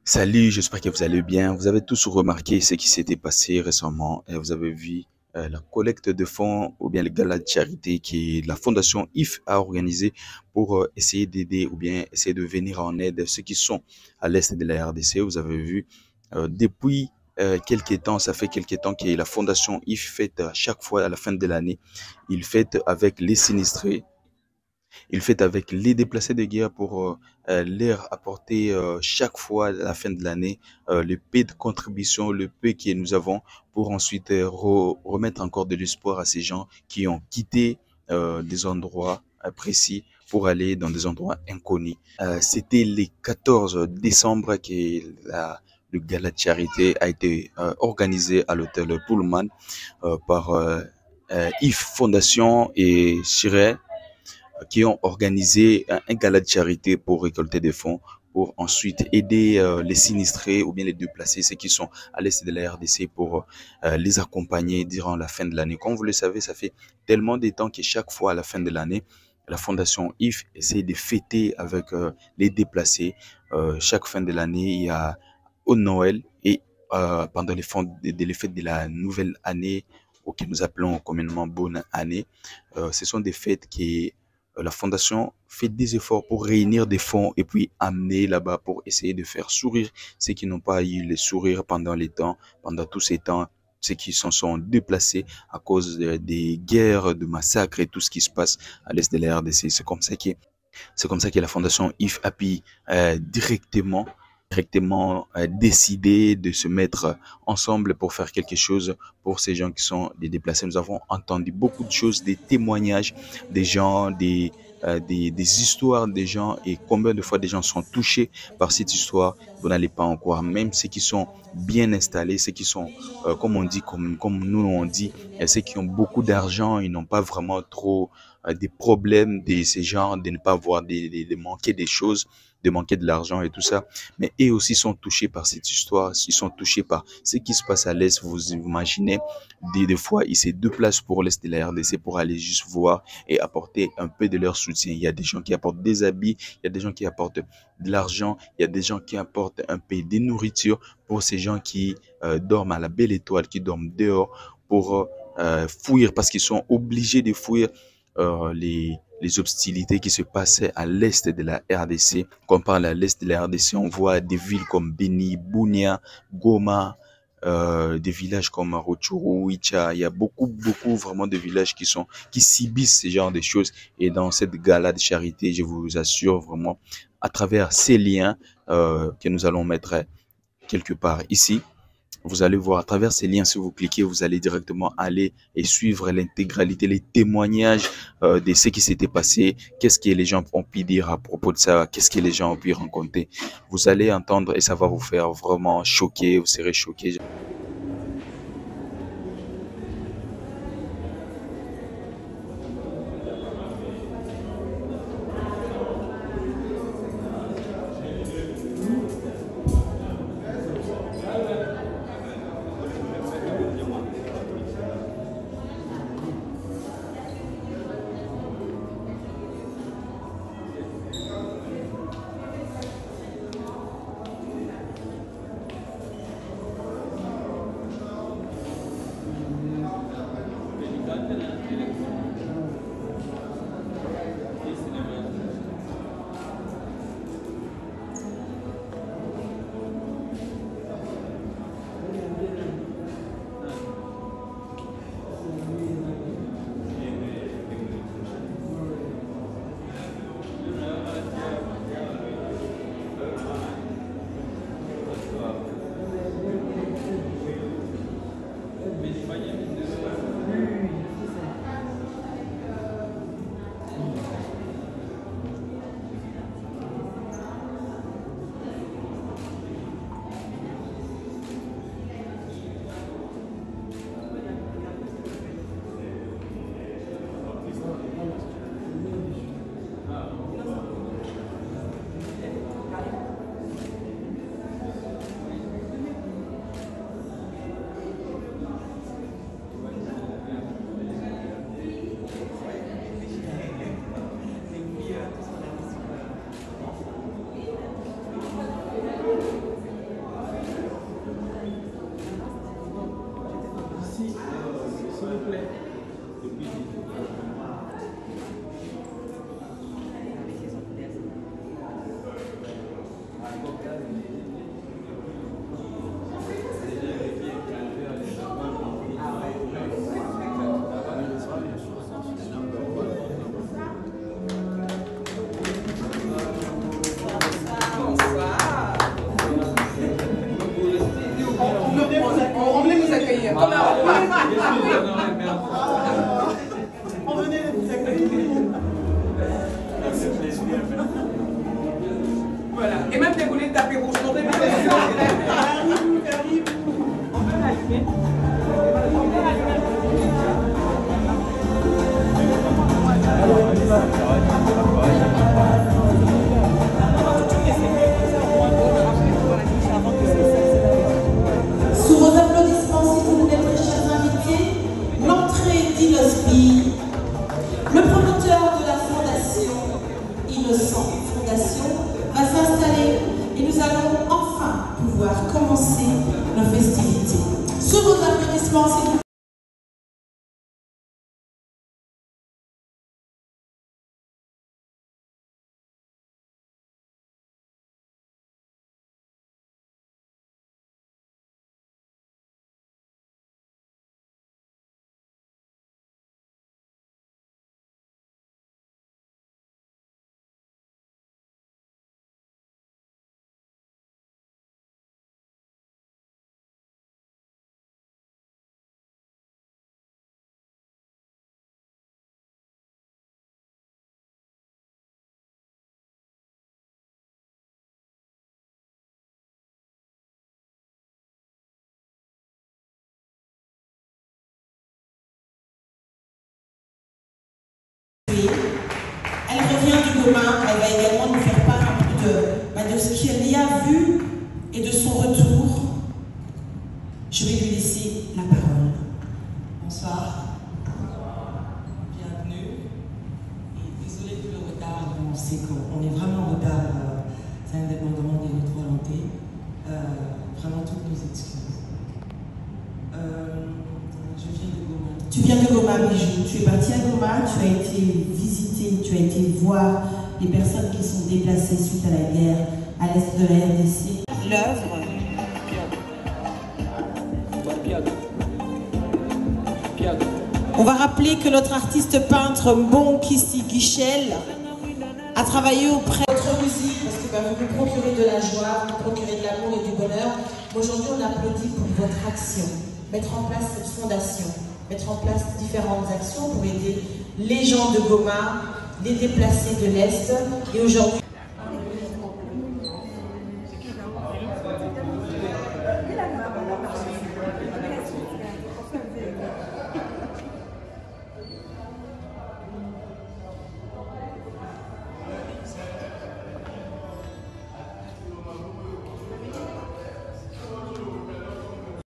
Salut, j'espère que vous allez bien. Vous avez tous remarqué ce qui s'était passé récemment et vous avez vu la collecte de fonds ou bien le gala de charité que la fondation IF a organisé pour essayer d'aider ou bien essayer de venir en aide à ceux qui sont à l'est de la RDC. Vous avez vu depuis quelques temps, ça fait quelques temps que la fondation IF fête à chaque fois à la fin de l'année, il fête avec les sinistrés. Il fait avec les déplacés de guerre pour leur apporter chaque fois à la fin de l'année le peu de contribution, le peu que nous avons pour ensuite remettre encore de l'espoir à ces gens qui ont quitté des endroits précis pour aller dans des endroits inconnus. C'était le 14 décembre que le gala de charité a été organisé à l'hôtel Pullman par IF Fondation et Shire qui ont organisé un gala de charité pour récolter des fonds pour ensuite aider les sinistrés ou bien les déplacés, ceux qui sont à l'est de la RDC pour les accompagner durant la fin de l'année. Comme vous le savez, ça fait tellement de temps que chaque fois à la fin de l'année, la fondation IF essaie de fêter avec les déplacés. Chaque fin de l'année, il y a au Noël et pendant les fêtes de la nouvelle année, ou que nous appelons communément bonne année, ce sont des fêtes qui la fondation fait des efforts pour réunir des fonds et puis amener là-bas pour essayer de faire sourire ceux qui n'ont pas eu le sourire pendant tous ces temps, ceux qui s'en sont déplacés à cause des guerres, de massacres et tout ce qui se passe à l'est de la RDC. C'est comme ça que la fondation IF appuie directement décidé de se mettre ensemble pour faire quelque chose pour ces gens qui sont des déplacés. Nous avons entendu beaucoup de choses, des témoignages des gens, des histoires des gens et combien de fois des gens sont touchés par cette histoire. Vous n'allez pas en croire, même ceux qui sont bien installés, ceux qui sont, comme on dit, comme nous on dit, ceux qui ont beaucoup d'argent, ils n'ont pas vraiment trop des problèmes de ces gens, de ne pas avoir de manquer des choses, de manquer de l'argent et tout ça. Mais eux aussi sont touchés par cette histoire, ils sont touchés par ce qui se passe à l'Est. Vous imaginez, des fois, ils se déplacent pour l'Est de la RDC pour aller juste voir et apporter un peu de leur soutien. Il y a des gens qui apportent des habits, il y a des gens qui apportent de l'argent, il y a des gens qui apportent un peu de nourriture pour ces gens qui dorment à la belle étoile, qui dorment dehors pour fuir parce qu'ils sont obligés de fuir les hostilités qui se passaient à l'est de la RDC. Quand on parle à l'est de la RDC, on voit des villes comme Beni, Bunia, Goma, des villages comme Rutshuru, Icha. Il y a beaucoup vraiment de villages qui subissent ce genre de choses. Et dans cette gala de charité, je vous assure vraiment, à travers ces liens que nous allons mettre quelque part ici, vous allez voir à travers ces liens, si vous cliquez, vous allez directement aller et suivre l'intégralité, les témoignages de ce qui s'était passé, qu'est-ce que les gens ont pu dire à propos de ça, qu'est-ce que les gens ont pu rencontrer. Vous allez entendre et ça va vous faire vraiment choquer, vous serez choqué. On venait vous accueillir. On venait vous accueillir. Voilà. Et même des boulettes tapées rouges. On peut l'allumer. Sous vos applaudissements, s'il vous plaît, très chers invités, l'entrée d'Innospi, le promoteur de la fondation Innocent Fondation, va s'installer et nous allons enfin pouvoir commencer nos festivités. Sous vos applaudissements, s'il vous plaît. Elle revient du Goma, elle va également nous faire part un peu de ce qu'elle y a vu et de son retour. Je vais lui laisser la parole. Bonsoir. Bienvenue. Et désolé pour le retard, on sait qu'on est vraiment en retard, c'est indépendamment de notre volonté. Vraiment toutes nos excuses. Je viens de Goma. Tu viens de Goma, Bijou. Tu es parti à Goma, tu as été visiter, tu as été voir les personnes qui sont déplacées suite à la guerre à l'est de la RDC. L'œuvre. On va rappeler que notre artiste peintre Mbon-Kissi Guichel a travaillé auprès de votre musique parce que vous nous procurez de la joie, vous nous procurez de l'amour et du bonheur. Aujourd'hui, on applaudit pour votre action. Mettre en place cette fondation, mettre en place différentes actions pour aider les gens de Goma, les déplacés de l'Est et aujourd'hui